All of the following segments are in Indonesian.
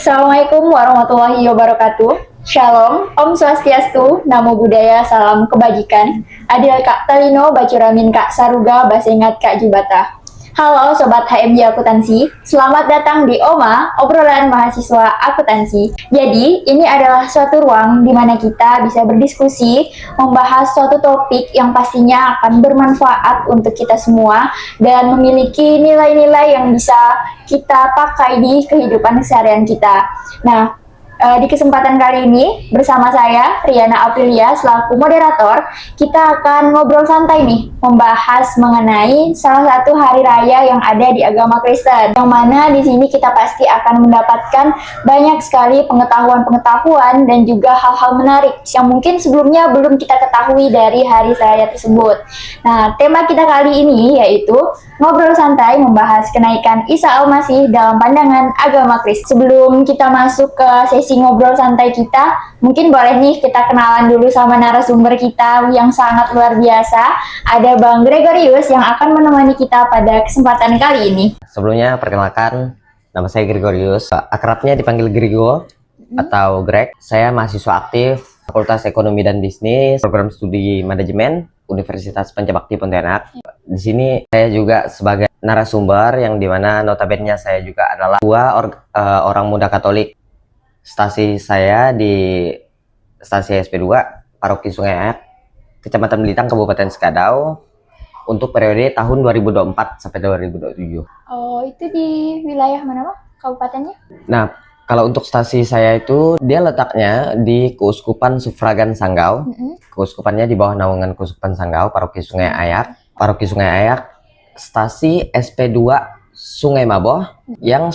Assalamualaikum warahmatullahi wabarakatuh. Shalom, Om Swastiastu, Namo Buddhaya, Salam Kebajikan. Adil Kak Talino, Bacuramin Kak Saruga, Basengat Kak Jibata. Halo Sobat HMJ Akuntansi, selamat datang di OMA, obrolan mahasiswa akuntansi. Jadi, ini adalah suatu ruang di mana kita bisa berdiskusi, membahas suatu topik yang pastinya akan bermanfaat untuk kita semua dan memiliki nilai-nilai yang bisa kita pakai di kehidupan keseharian kita. Nah, di kesempatan kali ini bersama saya Riana Aprilia selaku moderator, kita akan ngobrol santai nih, membahas mengenai salah satu hari raya yang ada di agama Kristen. Yang mana di sini kita pasti akan mendapatkan banyak sekali pengetahuan-pengetahuan dan juga hal-hal menarik yang mungkin sebelumnya belum kita ketahui dari hari raya tersebut. Nah, tema kita kali ini yaitu ngobrol santai membahas kenaikan Isa Al-Masih dalam pandangan agama Kristen. Sebelum kita masuk ke sesi ngobrol santai kita, mungkin boleh nih kita kenalan dulu sama narasumber kita yang sangat luar biasa. Ada Bang Gregorius yang akan menemani kita pada kesempatan kali ini. Sebelumnya perkenalkan, nama saya Gregorius, akrabnya dipanggil Grego atau Greg. Saya mahasiswa aktif Fakultas Ekonomi dan Bisnis, program studi manajemen Universitas Pancabakti Pontianak. Di sini saya juga sebagai narasumber yang dimana notabene saya juga adalah orang muda Katolik. Stasi saya di stasi SP2 Paroki Sungai Ayak, Kecamatan Belitang, Kabupaten Sekadau, untuk periode tahun 2024 sampai 2027. Oh, itu di wilayah mana, Pak? Kabupatennya? Nah, kalau untuk stasi saya itu dia letaknya di Keuskupan Suffragan Sanggau. Keuskupannya di bawah naungan Keuskupan Sanggau, Paroki Sungai Ayak. Paroki Sungai Ayak, stasi SP2 Sungai Maboh, yang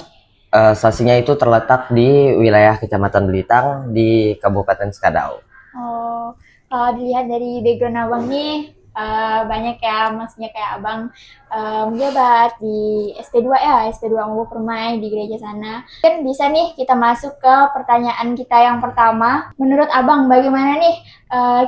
stasinya itu terletak di wilayah Kecamatan Belitang di Kabupaten Sekadau. Oh, kalau dilihat dari background abang nih, banyak ya, maksudnya kayak abang menjabat di SP2 ya, SP2 Maboh Permai di gereja sana. Kan bisa nih kita masuk ke pertanyaan kita yang pertama. Menurut abang bagaimana nih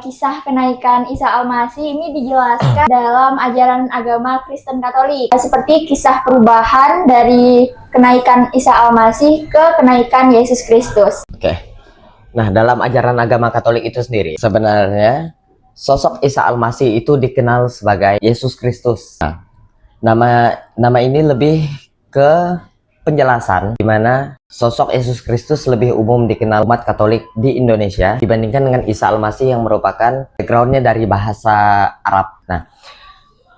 kisah kenaikan Isa Al-Masih ini dijelaskan dalam ajaran agama Kristen Katolik? Seperti kisah perubahan dari kenaikan Isa Al-Masih ke kenaikan Yesus Kristus. Oke. Nah, dalam ajaran agama Katolik itu sendiri, sebenarnya sosok Isa Al-Masih itu dikenal sebagai Yesus Kristus. Nah, nama ini lebih ke penjelasan di mana sosok Yesus Kristus lebih umum dikenal umat Katolik di Indonesia dibandingkan dengan Isa Al-Masih yang merupakan backgroundnya dari bahasa Arab. Nah,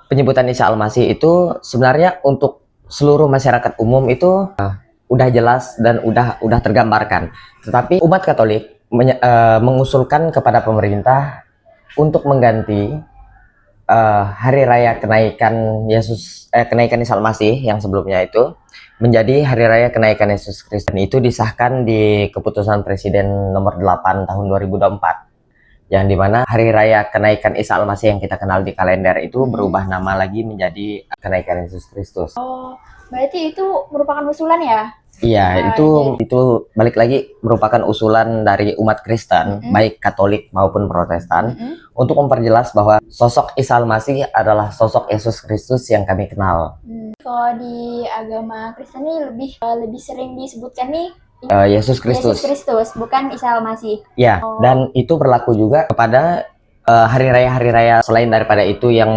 penyebutan Isa Al-Masih itu sebenarnya untuk seluruh masyarakat umum itu udah jelas dan udah tergambarkan. Tetapi umat Katolik mengusulkan kepada pemerintah untuk mengganti hari raya kenaikan Isa Al-Masih yang sebelumnya itu menjadi hari raya kenaikan Yesus Kristus. Itu disahkan di keputusan Presiden nomor 8 tahun 2024, yang dimana hari raya kenaikan Isa Al-Masih yang kita kenal di kalender itu berubah nama lagi menjadi kenaikan Yesus Kristus. Oh, berarti itu merupakan usulan ya? Iya, itu balik lagi merupakan usulan dari umat Kristen, baik Katolik maupun Protestan, untuk memperjelas bahwa sosok Isa Al-Masih adalah sosok Yesus Kristus yang kami kenal. Kalau di agama Kristen ini lebih sering disebutkan nih Yesus Kristus. Yesus Kristus, bukan Isa Al-Masih. Ya, dan itu berlaku juga kepada hari raya selain daripada itu yang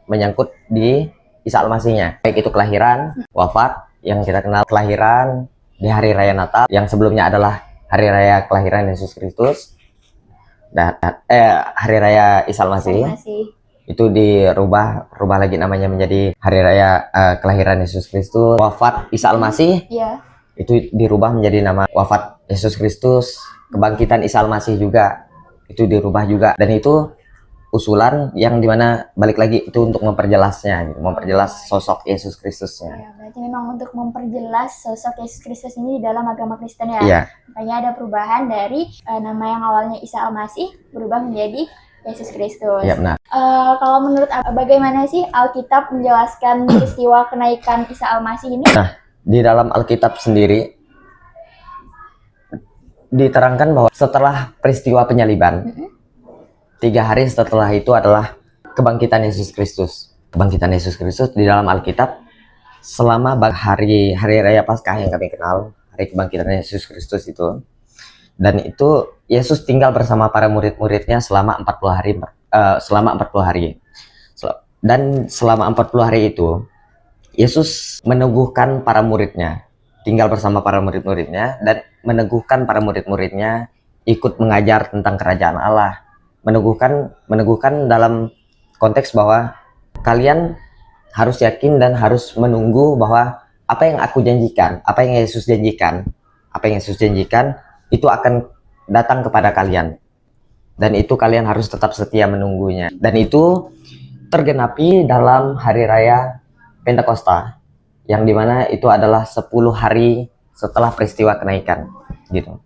menyangkut di Isa Al-Masihnya, baik itu kelahiran, wafat, yang kita kenal kelahiran di hari raya Natal, yang sebelumnya adalah hari raya kelahiran Yesus Kristus, dan hari raya Isa Al-Masih itu dirubah lagi namanya menjadi hari raya kelahiran Yesus Kristus. Wafat Isa Al-Masih itu dirubah menjadi nama wafat Yesus Kristus. Kebangkitan Isa Al-Masih juga itu dirubah juga, dan itu usulan yang dimana balik lagi itu untuk memperjelasnya, memperjelas sosok Yesus Kristusnya. Ya, berarti memang untuk memperjelas sosok Yesus Kristus ini di dalam agama Kristen ya. Iya. Makanya ada perubahan dari nama yang awalnya Isa Al-Masih berubah menjadi Yesus Kristus. Iya, benar. Kalau menurut bagaimana sih Alkitab menjelaskan peristiwa kenaikan Isa Al-Masih ini? Nah, di dalam Alkitab sendiri diterangkan bahwa setelah peristiwa penyaliban, 3 hari setelah itu adalah kebangkitan Yesus Kristus. Kebangkitan Yesus Kristus di dalam Alkitab selama hari raya Paskah yang kami kenal, hari kebangkitan Yesus Kristus itu. Dan itu Yesus tinggal bersama para murid-muridnya selama 40 hari. Selama 40 hari. Dan selama 40 hari itu Yesus meneguhkan para muridnya, tinggal bersama para murid-muridnya dan meneguhkan para murid-muridnya ikut mengajar tentang kerajaan Allah. Meneguhkan dalam konteks bahwa kalian harus yakin dan harus menunggu bahwa apa yang aku janjikan, apa yang Yesus janjikan itu akan datang kepada kalian. Dan itu kalian harus tetap setia menunggunya. Dan itu tergenapi dalam hari raya Pentakosta, yang dimana itu adalah 10 hari setelah peristiwa kenaikan gitu.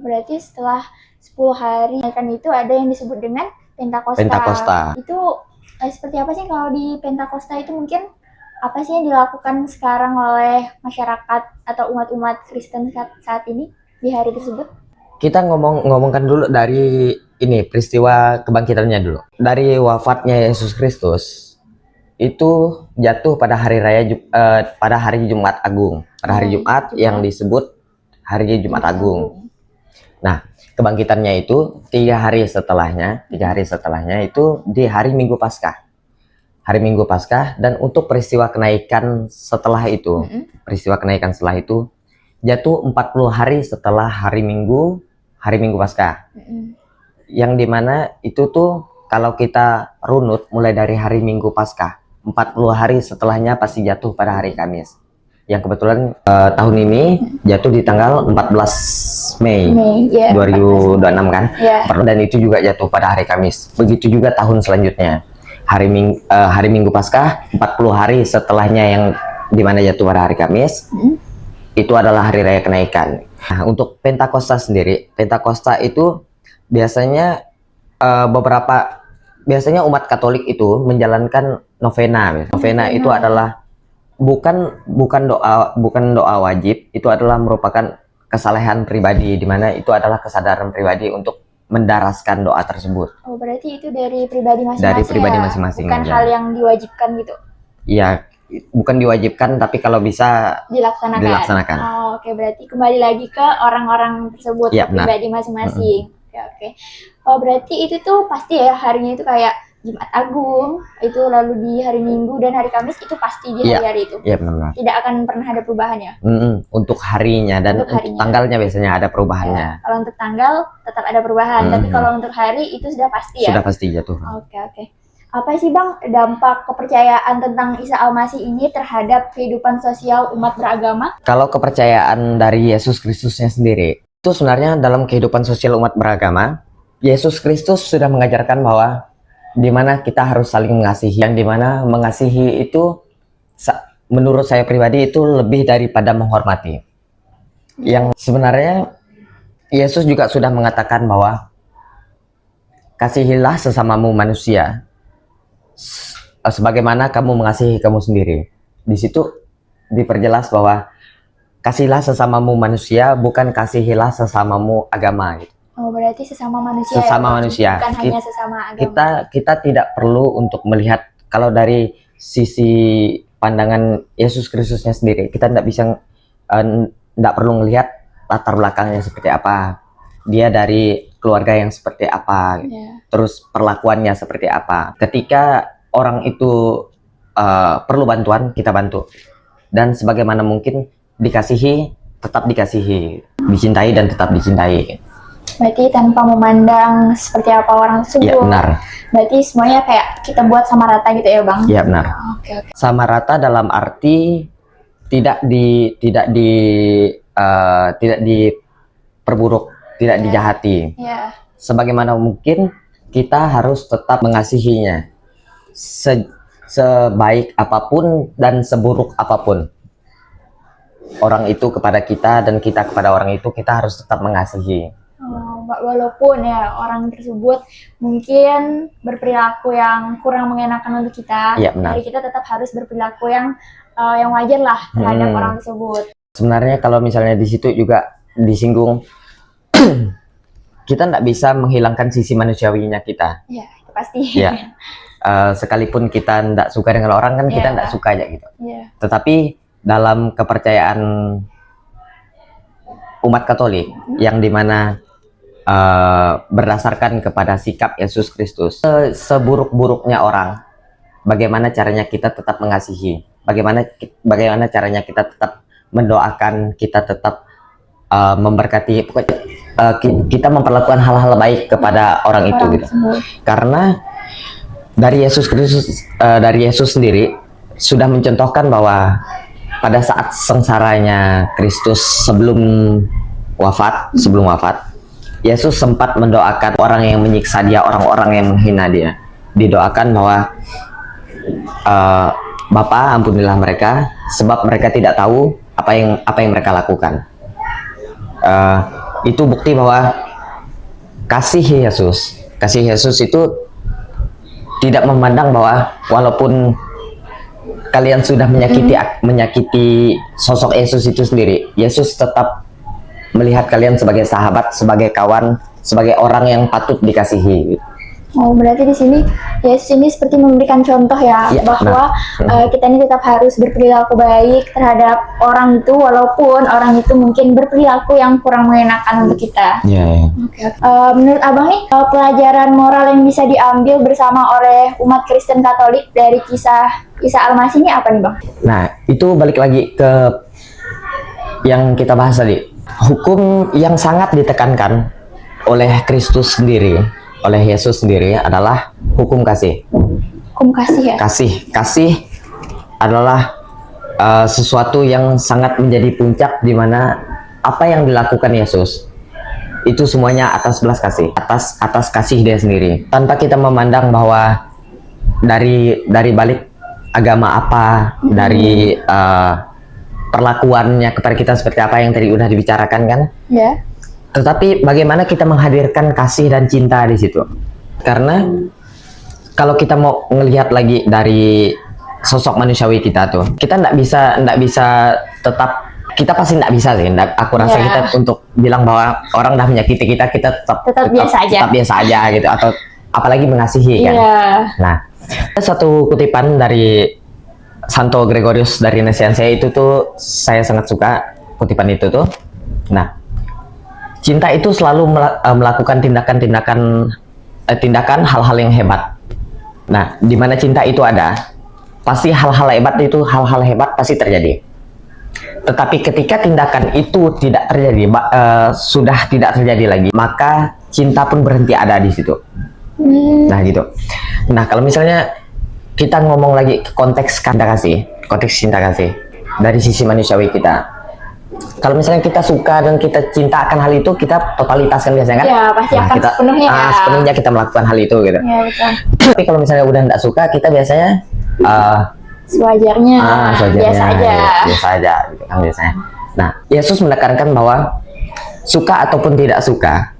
Berarti setelah 10 hari kenaikan itu ada yang disebut dengan Pentakosta. Itu seperti apa sih kalau di Pentakosta itu, mungkin apa sih yang dilakukan sekarang oleh masyarakat atau umat-umat Kristen saat ini di hari tersebut? Kita ngomongkan dulu dari ini peristiwa kebangkitannya dulu. Dari wafatnya Yesus Kristus itu jatuh pada hari raya pada hari Jumat Agung, pada hari Jumat yang disebut hari Jumat Agung. Nah, kebangkitannya itu 3 hari setelahnya itu di hari Minggu Paskah. Hari Minggu Paskah. Dan untuk peristiwa kenaikan setelah itu, jatuh 40 hari setelah hari Minggu Paskah. Yang dimana itu tuh kalau kita runut mulai dari hari Minggu Paskah, 40 hari setelahnya pasti jatuh pada hari Kamis. Yang kebetulan tahun ini jatuh di tanggal 14 Mei 2026 kan. Dan itu juga jatuh pada hari Kamis. Begitu juga tahun selanjutnya. Hari Minggu Paskah 40 hari setelahnya yang dimana jatuh pada hari Kamis, itu adalah hari raya kenaikan. Nah, untuk Pentakosta sendiri, Pentakosta itu biasanya biasanya umat Katolik itu menjalankan novena. Novena itu adalah bukan doa wajib, itu adalah merupakan kesalehan pribadi, di mana itu adalah kesadaran pribadi untuk mendaraskan doa tersebut. Oh, berarti itu dari pribadi masing-masing. Dari pribadi masing-masing. Bukan hal yang diwajibkan gitu. Iya, bukan diwajibkan, tapi kalau bisa dilaksanakan. Oh, oke, berarti kembali lagi ke orang-orang tersebut, pribadi masing-masing. Oke. Oh, berarti itu tuh pasti ya harinya itu kayak Jumat Agung, itu lalu di hari Minggu dan hari Kamis itu pasti di hari-hari itu. Iya, benar. Tidak akan pernah ada perubahan ya? Untuk harinya dan untuk tanggalnya biasanya ada perubahannya. Ya, kalau untuk tanggal tetap ada perubahan, tapi kalau untuk hari itu sudah pasti ya? Sudah pasti jatuh. Oke. Apa sih Bang dampak kepercayaan tentang Isa Al-Masih ini terhadap kehidupan sosial umat beragama? Kalau kepercayaan dari Yesus Kristusnya sendiri, itu sebenarnya dalam kehidupan sosial umat beragama, Yesus Kristus sudah mengajarkan bahwa dimana kita harus saling mengasihi, yang dimana mengasihi itu menurut saya pribadi itu lebih daripada menghormati. Yang sebenarnya Yesus juga sudah mengatakan bahwa kasihilah sesamamu manusia sebagaimana kamu mengasihi kamu sendiri. Di situ diperjelas bahwa kasihilah sesamamu manusia, bukan kasihilah sesamamu agama. Oh, berarti sesama manusia. Bukan hanya sesama agama. Kita tidak perlu untuk melihat, kalau dari sisi pandangan Yesus Kristusnya sendiri, kita tidak perlu melihat latar belakangnya seperti apa, dia dari keluarga yang seperti apa, terus perlakuannya seperti apa. Ketika orang itu perlu bantuan, kita bantu. Dan sebagaimana mungkin dikasihi, tetap dikasihi, dicintai dan tetap dicintai. Berarti tanpa memandang seperti apa orang tersebut. Iya, benar. Berarti semuanya kayak kita buat sama rata gitu ya, Bang? Iya, benar. Oke. Sama rata dalam arti tidak diperburuk, tidak dijahati. Sebagaimana mungkin kita harus tetap mengasihinya. Sebaik apapun dan seburuk apapun orang itu kepada kita dan kita kepada orang itu, kita harus tetap mengasihi. Walaupun ya orang tersebut mungkin berperilaku yang kurang mengenakan untuk kita, jadi kita tetap harus berperilaku yang wajar lah terhadap orang tersebut. Sebenarnya kalau misalnya di situ juga disinggung, kita tidak bisa menghilangkan sisi manusiawinya kita. Iya, itu pasti. Ya. Sekalipun kita tidak suka dengan orang kan, kita tidak suka aja gitu. Tetapi dalam kepercayaan umat Katolik yang dimana berdasarkan kepada sikap Yesus Kristus, seburuk-buruknya orang, bagaimana caranya kita tetap mengasihi, bagaimana caranya kita tetap mendoakan, kita tetap memberkati, kita memperlakukan hal-hal baik kepada orang itu gitu. Karena dari Yesus Kristus, dari Yesus sendiri sudah mencontohkan bahwa pada saat sengsaranya Kristus sebelum wafat, Yesus sempat mendoakan orang yang menyiksa dia, orang-orang yang menghina dia. Didoakan bahwa Bapa, ampunilah mereka, sebab mereka tidak tahu apa yang mereka lakukan. Itu bukti bahwa kasih Yesus itu tidak memandang bahwa walaupun kalian sudah menyakiti sosok Yesus itu sendiri, Yesus tetap melihat kalian sebagai sahabat, sebagai kawan, sebagai orang yang patut dikasihi. Oh, berarti di sini Yesus ini seperti memberikan contoh ya, bahwa kita ini tetap harus berperilaku baik terhadap orang itu, walaupun orang itu mungkin berperilaku yang kurang mengenakan untuk kita. Okay. Menurut Abang nih, pelajaran moral yang bisa diambil bersama oleh umat Kristen Katolik dari kisah Isa Al-Masih ini apa nih Bang? Nah, itu balik lagi ke yang kita bahas tadi. Hukum yang sangat ditekankan oleh Kristus sendiri, oleh Yesus sendiri adalah hukum kasih. Hukum kasih ya? Kasih adalah sesuatu yang sangat menjadi puncak, di mana apa yang dilakukan Yesus itu semuanya atas belas kasih, atas kasih dia sendiri, tanpa kita memandang bahwa dari balik agama apa, dari perlakuannya kepada kita seperti apa yang tadi udah dibicarakan kan? Ya. Tetapi bagaimana kita menghadirkan kasih dan cinta di situ? Karena kalau kita mau ngelihat lagi dari sosok manusiawi kita tuh, kita nggak bisa tetap, kita pasti nggak bisa sih. Aku rasa kita untuk bilang bahwa orang dah menyakiti kita tetap biasa aja gitu, atau apalagi mengasihi kan? Nah, ada satu kutipan dari Santo Gregorius dari Nazianzen itu tuh saya sangat suka kutipan itu tuh. Nah, cinta itu selalu melakukan tindakan hal-hal yang hebat. Nah, di mana cinta itu ada, pasti hal-hal hebat pasti terjadi. Tetapi ketika tindakan itu tidak terjadi, sudah tidak terjadi lagi, maka cinta pun berhenti ada di situ. Nah, gitu. Nah, kalau misalnya kita ngomong lagi ke konteks cinta kasih dari sisi manusiawi kita. Kalau misalnya kita suka dan kita cinta akan hal itu, kita totalitas kan biasanya kan? Ya, pasti akan sepenuhnya kita melakukan hal itu gitu. Ya, betul. Tapi kalau misalnya udah nggak suka, kita biasanya sewajarnya, biasa aja gitu kan biasanya. Nah, Yesus menekankan bahwa suka ataupun tidak suka,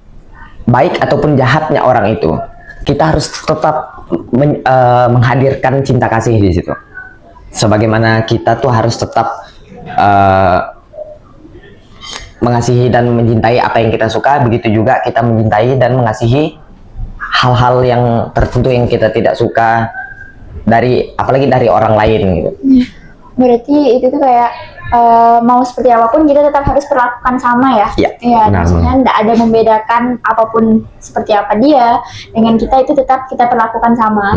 baik ataupun jahatnya orang itu, kita harus tetap menghadirkan cinta kasih di situ. Sebagaimana kita tuh harus tetap mengasihi dan mencintai apa yang kita suka, begitu juga kita mencintai dan mengasihi hal-hal yang tertentu yang kita tidak suka, apalagi dari orang lain gitu. Berarti itu tuh kayak mau seperti apapun kita tetap harus perlakukan sama ya. Iya, maksudnya tidak ada membedakan apapun seperti apa dia dengan kita, itu tetap kita perlakukan sama.